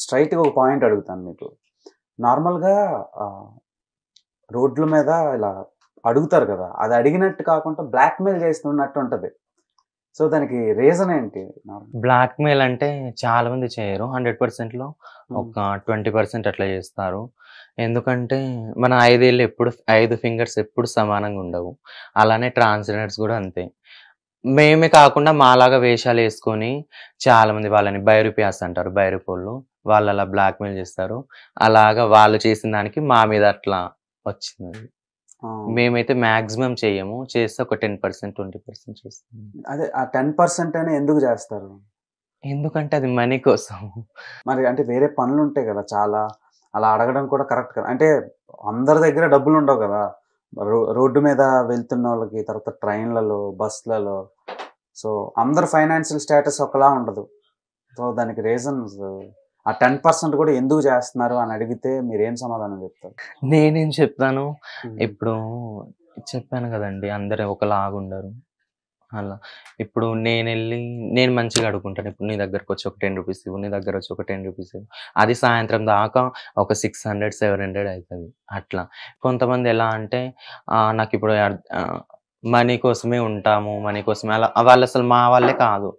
స్ట్రైట్‌గా ఒక పాయింట్ అడుగుతాను మీకు. నార్మల్‌గా ఆహ్, రోడ్ల మీద ఇలా అడుగుతారు కదా! అది అడిగినట్టు కాకుండా బ్లాక్‌మెయిల్ చేస్తున్నట్టు ఉంటది. సో, దానికి రీజన్ ఏంటి? బ్లాక్‌మెయిల్ అంటే చాలా మంది చేయరు. 100%లో హ్మ్. ఒక 20% అట్లా చేస్తారు. ఎందుకంటే మన 5 ఏళ్ళు ఎప్పుడు 5 ఫింగర్స్ ఎప్పుడు సమానంగా ఉండవు. అలానే ట్రాన్స్‌జెండర్స్ గూడా అంతే. మేమే కాకుండా మాలాగా వేషాలేసుకొని చాలామంది వాళ్ళని బైరూపియాస్ అంటారు. బైరూపోళ్ళు. వాళ్ళలా బ్లాక్‌మెయిల్ చేస్తారు. అలాగా వాళ్ళు చేసిన దానికి మా మీద అట్లా వచ్చిందది. ఆ! మేమైతే మాక్సిమం చెయ్యము. చేస్తే ఒక 10%, 20% చేస్తాం. అదే ఆ 10% అయినా ఎందుకు చేస్తారు? ఎందుకంటే అది మనీ కోసం. మరి అంటే వేరే పనులుంటాయి గదా! చాలా. అలా అడగడం కూడా కరెక్ట్ కదా! అంటే అందరి దగ్గర డబ్బులుండవు గదా! రోడ్డు మీద వెళ్తున్నోళ్ళకి, తర్వాత ట్రైన్‌లలో, బస్‌లలో సో, అందరి ఫైనాన్షియల్ స్టేటస్ ఒకలా ఉండదు. సో, దానికి రీజన్స్ ఆ 10% కూడా ఎందుకు చేస్తున్నారు అని అడిగితే మీరేం సమాధానం చెప్తారు? నేనేం చెప్తాను, హ్మ్. ఇప్పుడు చెప్పాను గదండీ! అందరూ ఒకలాగుండరు. అలా. ఇప్పుడు నేను మంచిగా అడుగుంటాను. ఇప్పుడు నీ దగ్గరకొచ్చి ఒక రూ. 10 ఇవ్వు. నీ దగ్గరొచ్చి ఒక రూ. 10 ఇవ్వు. అది సాయంత్రం దాకా ఒక 600, 700 అయితది. అట్లా. కొంతమంది ఎలా అంటే నాకిప్పుడు మనీ కోసమే ఉంటాము. మనీ కోసమే అలా వాళ్ళసలు మా వాళ్ళే కాదు.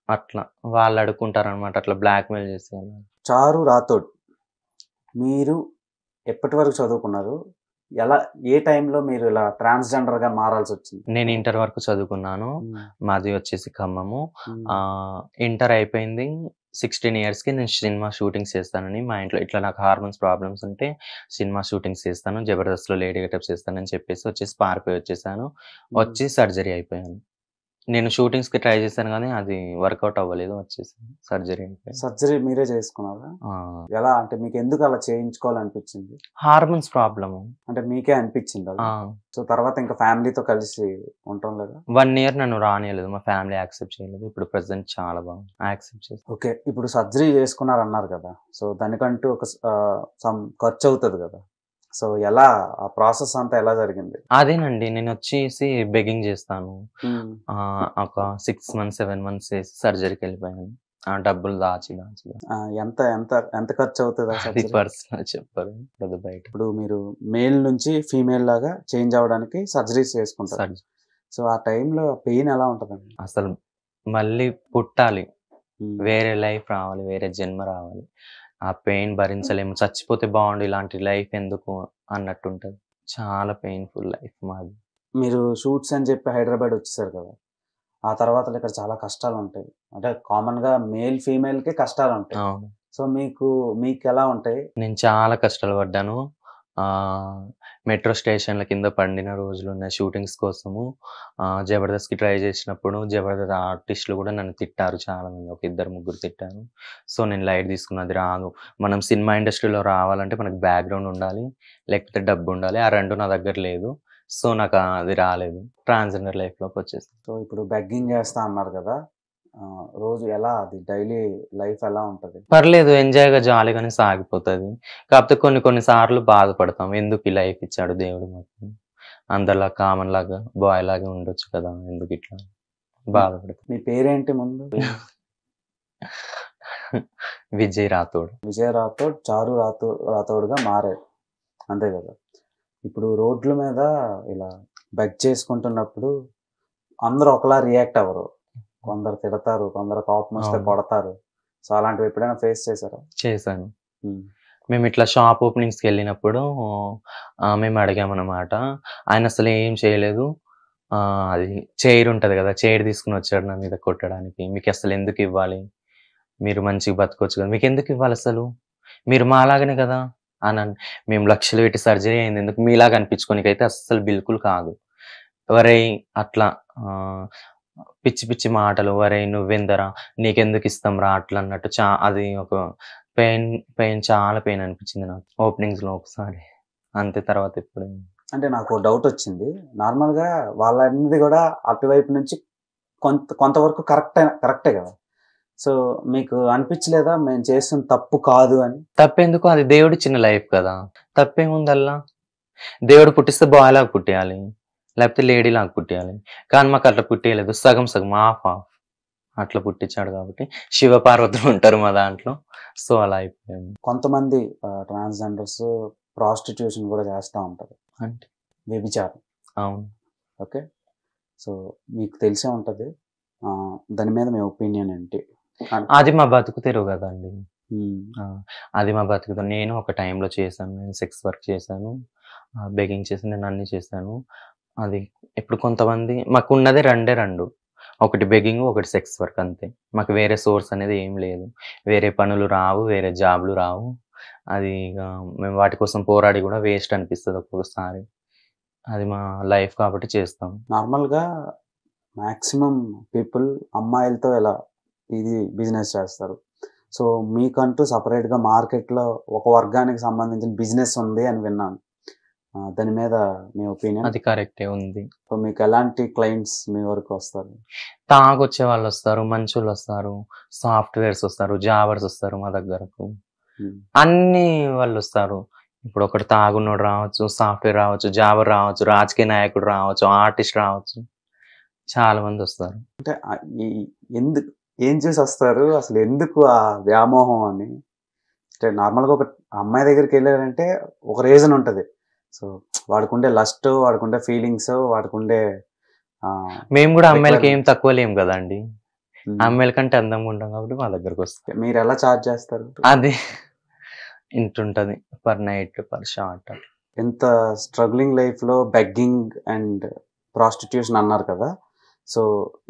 అట్లా. వాళ్ళు అడుక్కుంటారనమాట. అట్లా బ్లాక్‌మెయిల్ చేసి అలా. చారు రాథోడ్. మీరు ఎప్పటి వరకు చదువుకున్నారు? ఎలా ఏ టైంలో మీరు ఇలా ట్రాన్స్‌జెండర్‌గా మారాల్సొచ్చింది? నేను ఇంటర్ వరకు చదువుకున్నాను. హ్మ్. మాది వచ్చేసి ఖమ్మము. హ్మ్. ఇంటర్ అయిపోయింది. 16 ఇయర్స్‌కి నేను సినిమా షూటింగ్స్ చేస్తానని మా ఇంట్లో ఇట్లా నాకు హార్మోన్స్ ప్రాబ్లమ్స్ ఉంటే సినిమా షూటింగ్స్ చేస్తాను. 'జబర్దస్త్‌లో లేడీ గెటప్' చేస్తానని చెప్పేసి వచ్చేసి పారిపోయి వచ్చేసాను. హ్మ్. వచ్చి సర్జరీ అయిపోయాను. నేను షూటింగ్స్‌కి ట్రై చేశాను గానీ అది వర్కౌట్ అవ్వలేదు. వచ్చేసాను. సర్జరీ అయిపోయింది. సర్జరీ మీరే చేసుకున్నారా? ఆ! ఎలా అంటే మీకెందుకు అలా చేయించుకోవాలనిపించింది? Hormones problem. అంటే మీకే అనిపించిందా ఆ! అది? సో, తర్వాత ఇంకా ఫ్యామిలీతో కలిసి ఉండటం లేదా? 1 ఇయర్ నన్ను రానీయలేదు. మా ఫ్యామిలీ యాక్సెప్ట్ చేయలేదు. ఇప్పుడు ప్రెజెంట్ చాలా బాగుంది. యాక్సెప్ట్ చేసి ఓకే. ఇప్పుడు సర్జరీ చేసుకున్నారన్నారు కదా! సో, దానికంటూ ఒక సమ్ ఖర్చవుతది కదా! సో, ఎలా ఆ ప్రాసెస్ అంతా ఎలా జరిగింది? అదేనండి. నేనొచ్చేసి బెగ్గింగ్ జేస్తాను. హ్మ్. ఒక 6 మంత్స్, 7 మంత్స్ చేసి సర్జరీకెళ్ళిపోయాను. ఆ డబ్బులు దాచి, దాచి, దాచి. ఆ! ఎంత ఎంత ఎంత ఖర్చవుతది ఆ అది సర్జరీ? పర్సనల్ చెప్పరు. అది బయట. ఇప్పుడు మీరు మేల్ నుంచి ఫీమేల్ లాగా చేంజ్ అవ్వడానికి సర్జరీస్ చేసుకుంటారు. సర్జ్ సో, ఆ టైంలో పెయిన్ ఎలా ఉంటదండి? అసలు మళ్ళీ పుట్టాలి. హ్మ్. వేరే లైఫ్ రావాలి. వేరే జన్మ రావాలి. ఆ పెయిన్ భరించలేము. చచ్చిపోతే బావుండు ఇలాంటి లైఫ్ ఎందుకు అన్నట్టుంటది. చాలా పెయిన్‌ఫుల్ లైఫ్ మాది. మీరు షూట్స్ అని చెప్పి హైదరాబాద్ వచ్చేసారు కదా! ఆ తర్వాత ఇక్కడ చాలా కష్టాలుంటాయి. అంటే కామన్‌గా మేల్, ఫీమేల్‌కే కష్టాలుంటాయి. అవును. సో, మీకెలా ఉంటాయి? నేను చాలా కష్టాలు పడ్డాను. ఆహ్, మెట్రో స్టేషన్‌ల కింద పండిన రోజులున్నాయి షూటింగ్స్ కోసము. 'జబర్దస్త్‌కి' ట్రై చేసినప్పుడు 'జబర్దస్త్' ఆర్టిస్టులు కూడా నన్ను తిట్టారు చాలామంది. ఒక ఇద్దరు, ముగ్గురు తిట్టారు. సో, నేను లైట్ తీసుకున్నా. అది రాదు. మనం సినిమా ఇండస్ట్రీలో రావాలంటే మనకు బ్యాక్‌గ్రౌండ్ ఉండాలి. లేకపోతే డబ్బుండాలి. ఆ 2 నా దగ్గర లేదు. సో, నాకు అది రాలేదు. ట్రాన్స్‌జెండర్ లైఫ్‌లోకొచ్చేసా. సో, ఇప్పుడు బెగ్గింగ్ చేస్తా అన్నారు కదా! రోజు ఎలా అది డైలీ లైఫ్ ఎలా ఉంటది? పర్లేదు ఎంజాయ్‌గా, జాలీగానే సాగిపోతది. కాపోతే కొన్ని కొన్ని సార్లు బాధపడతాం. ఎందుకు ఈ లైఫ్ ఇచ్చాడు దేవుడు మాకు. అందరిలా కామన్‌లాగా బాయ్‌లాగే ఉండొచ్చు కదా! ఎందుకిట్లా మీ బాధపడతాం. మీ పేరేంటి ముందు? విజయ్ రాథోడ్. విజయ్ రాథోడ్, చారు రాథోడ్‌గా మారారు. అంతే కదా! ఇప్పుడు రోడ్ల మీద ఇలా బెగ్ చేసుకుంటున్నప్పుడు అందరూ ఒకలా రియాక్ట్ అవ్వరు. కొందరు తిడతారు, కొందరు కోపమొస్తే అవును. కొడతారు. సో, అలాంటివి ఎప్పుడైనా ఫేస్ చేసారా? చేశాను. హ్మ్. మేమిట్లా షాప్ ఓపెనింగ్స్‌కెళ్ళినప్పుడు మేము అడిగామనమాట. ఆయనసలు ఏం చేయలేదు. అది చైర్ ఉంటది గదా! చైర్ తీసుకొనొచ్చాడు నా మీద కొట్టడానికి. మీకసలెందుకివ్వాలి? మీరు మంచిగా బతకొచ్చు గదా! మీకెందుకివ్వాలసలు? మీరు మాలాగానే గదా! మేము లక్షలు పెట్టి సర్జరీ అయిందెందుకు? మీలాగా అనిపించుకోనికైతే అస్సలు బిల్కుల్ కాదు. ఒరేయ్! అట్లా ఆహ్, పిచ్చి పిచ్చి మాటలు. ఒరేయ్! నువ్వెందరా? నీకెందుకిస్తాంరా అట్లా అన్నట్టు అది ఒక పెయిన్, చాలా పెయిన్ అనిపించింది నాకు. ఓపెనింగ్స్‌లో ఒకసారి. అంతే తర్వాత ఎప్పుడు అంటే నాకో డౌటొచ్చింది. నార్మల్‌గా వాళ్ళన్నది గూడా అటువైపు నుంచి కొంతవరకు కరెక్టే గదా! సో, మీకు అనిపించలేదా మేము చేస్తుంది తప్పు కాదు అని? తప్పెందుకు? అది దేవుడిచ్చిన లైఫ్ కదా! తప్పేముందల్లా? దేవుడు పుట్టిస్తే బాయ్‌లాగా పుట్టియాలి. లేకపోతే లేడీలాగా పుట్టియాలి. కానీ మాకట్లా పుట్టియలేదు. సగం సగం హాఫ్ హాఫ్ అట్లా పుట్టించాడు కాబట్టి శివపార్వతులు ఉంటారు మా దాంట్లో. సో అలా అయిపోయాము. కొంతమంది ట్రాన్స్జెండర్స్ ప్రాస్టిట్యూషన్ కూడా చేస్తూ ఉంటారు, అంటే వ్యభిచారం. అవును. ఓకే, సో మీకు తెలిసే ఉంటుంది, దాని మీద మీ ఒపీనియన్ ఏంటి? అది మా బతుకు తెరువు కదండి. ఉమ్, అది మా బతుకుతో నేను ఒక టైంలో చేశాను. నేను సెక్స్ వర్క్ చేశాను, బెగ్గింగ్ చేశాను, నేను అన్ని చేశాను. అది ఇప్పుడు కొంతమంది మాకు ఉన్నదే రెండు, ఒకటి బెగ్గింగ్, ఒకటి సెక్స్ వర్క్, అంతే. మాకు వేరే సోర్స్ అనేది ఏం లేదు, వేరే పనులు రావు, వేరే జాబ్లు రావు. అది ఇక మేము వాటి కోసం పోరాడి కూడా వేస్ట్ అనిపిస్తుంది ఒక్కొక్కసారి. అది మా లైఫ్ కాబట్టి చేస్తాం. నార్మల్గా మ్యాక్సిమం పీపుల్ అమ్మాయిలతో ఎలా ఇది బిజినెస్ చేస్తారు. సో మీకంటూ సపరేట్గా మార్కెట్లో ఒక వర్గానికి సంబంధించిన బిజినెస్ ఉంది అని విన్నాను. దాని మీద మీ ఒపీనియన్? అది కరెక్టే ఉంది. సో మీకు ఎలాంటి క్లయింట్స్ మీ వరకు వస్తారు? తాగొచ్చే వాళ్ళు వస్తారు, మంచోళ్ళు వస్తారు, సాఫ్ట్వేర్స్ వస్తారు, జాబర్స్ వస్తారు మా దగ్గరకు. అన్ని వాళ్ళు వస్తారు. ఇప్పుడు ఒకటి తాగున్నోడు రావచ్చు, సాఫ్ట్వేర్ రావచ్చు, జాబర్ రావచ్చు, రాజకీయ నాయకుడు రావచ్చు, ఆర్టిస్ట్ రావచ్చు, చాలా మంది వస్తారు. అంటే ఎందుకు, ఏం చేసి వస్తారు అసలు, ఎందుకు ఆ వ్యామోహం అని? అంటే నార్మల్గా ఒక అమ్మాయి దగ్గరికి వెళ్ళారంటే ఒక రీజన్ ఉంటుంది. సో వాడుకుండే లస్ట్, వాడుకుండే ఫీలింగ్స్, వాడుకుండే మేము కూడా అమ్మాయిలకి ఏం తక్కువ లేము కదండి. అమ్మాయిల కంటే అందంగా ఉంటాం కాబట్టి మా దగ్గరకు వస్తాయి. మీరు ఎలా చార్జ్ చేస్తారు? అది ఇంటుంటది, పర్ నైట్, పర్ షార్ట్. ఎంత స్ట్రగ్లింగ్ లైఫ్లో బెగ్గింగ్ అండ్ ప్రాస్టిట్యూషన్ అన్నారు కదా, సో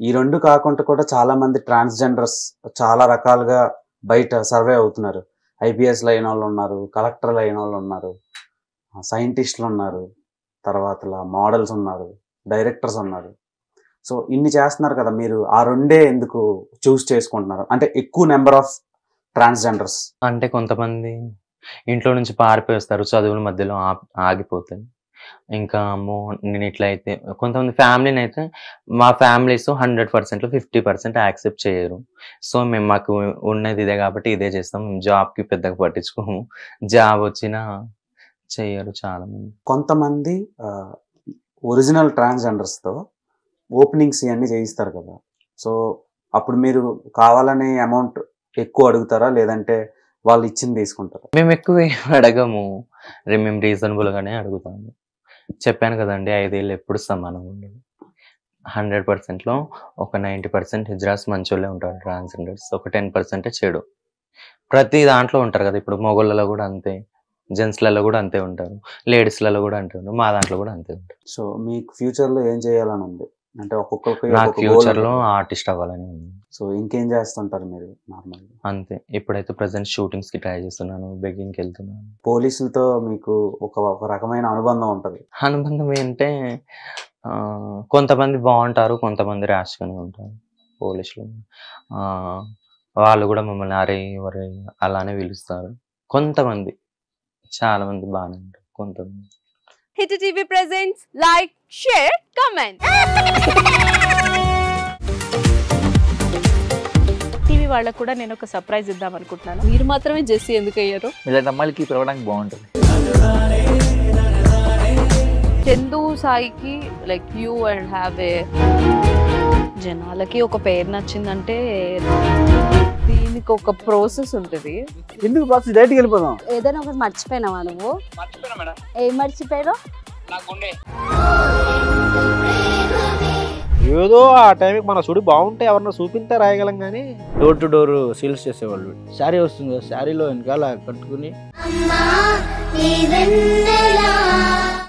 ఈ రెండు కాకుండా కూడా చాలా మంది ట్రాన్స్జెండర్స్ చాలా రకాలుగా బయట సర్వే అవుతున్నారు. ఐపీఎస్లు అయిన వాళ్ళు ఉన్నారు, కలెక్టర్లు అయిన వాళ్ళు ఉన్నారు, సైంటిస్టులు ఉన్నారు, తర్వాత మోడల్స్ ఉన్నారు, డైరెక్టర్స్ ఉన్నారు. సో ఇన్ని చేస్తున్నారు కదా, మీరు ఆ రెండే ఎందుకు చూస్ చేసుకుంటున్నారు? అంటే ఎక్కువ నెంబర్ ఆఫ్ ట్రాన్స్జెండర్స్ అంటే కొంతమంది ఇంట్లో నుంచి పారిపోయి వస్తారు, చదువుల మధ్యలో ఆగిపోతాయి. ఇంకా అమ్మో నేను ఇట్లా అయితే, కొంతమంది ఫ్యామిలీని అయితే మా ఫ్యామిలీస్ 100%లో 50% యాక్సెప్ట్ చేయరు. సో మేము మాకు ఉన్నది ఇదే కాబట్టి ఇదే చేస్తాం, జాబ్కి పెద్దగా పట్టించుకోము. జాబ్ వచ్చినా చెయ్యరు చాలా మంది. కొంతమంది ఒరిజినల్ ట్రాన్స్జెండర్స్తో ఓపెనింగ్స్ ఇవన్నీ చేయిస్తారు కదా, సో అప్పుడు మీరు కావాలనే అమౌంట్ ఎక్కువ అడుగుతారా, లేదంటే వాళ్ళు ఇచ్చింది తీసుకుంటారా? మేము ఎక్కువ అడగము, మేము రీజనబుల్గానే అడుగుతాము. చెప్పాను కదండి, 5 ఏళ్ళు ఎప్పుడు సమానంగా ఉండదు. 100%లో ఒక 90% హిజ్రాస్ మంచోళ్ళే ఉంటారు ట్రాన్స్జెండర్స్, ఒక 10% చెడు. ప్రతి దాంట్లో ఉంటారు కదా, ఇప్పుడు మొగోళ్ళలో కూడా అంతే, జెంట్స్లలో కూడా అంతే ఉంటారు, లేడీస్లలో కూడా అంతే ఉంటారు, మా దాంట్లో కూడా అంతే ఉంటారు. సో మీకు ఫ్యూచర్లో ఏం చేయాలని ఉంది? అంటే ఒక్కొక్కరికి నాకు ఫ్యూచర్లో ఆర్టిస్ట్ అవ్వాలని ఉంది. సో ఇంకేం చేస్తుంటారు మీరు నార్మల్గా? అంతే, ఇప్పుడైతే ప్రజెంట్ షూటింగ్స్కి ట్రై చేస్తున్నాను, బెగ్గింగ్కి వెళ్తున్నాను. పోలీసులతో మీకు ఒక రకమైన అనుబంధం ఉంటుంది. అనుబంధం ఏంటంటే కొంతమంది బాగుంటారు, కొంతమంది ర్యాష్గానే ఉంటారు పోలీసులు. వాళ్ళు కూడా మమ్మల్ని అరే ఎవరే అలానే పిలుస్తారు. కొంతమంది, చాలా మంది బాగానే ఉంటారు, కొంతమంది. Hit TV presents like, share, comment. TV వాళ్ళకు కూడా నేను ఒక సర్ప్రైజ్ ఇద్దాం అనుకుంటున్నాను. మీరు మాత్రమే జెస్సీ ఎందుకు అయ్యారు? ఇలాంటి అమ్మాయిలకి పిలవడానికి బాగుంటుంది. చందు సాయికి like you and have a, జనాలకి ఒక పేరు నచ్చిందంటే దీనికి ఒక ప్రాసెస్ ఉంటుంది. ఎందుకు బాక్స్ డైరెక్ట్కి వెళ్ళిపోదాం. ఏదైనా ఒకటి మర్చిపోయినావా నువ్వు? ఏం మర్చిపోయావు? ఏదో ఆ టైంకి మన సుడి బాగుంటే ఎవరన్నా చూపిస్తే రాయగలం కానీ డోర్ టు డోర్ సేల్స్ చేసేవాళ్ళు. శారీ వస్తుంది, శారీలో వెనకాల కట్టుకుని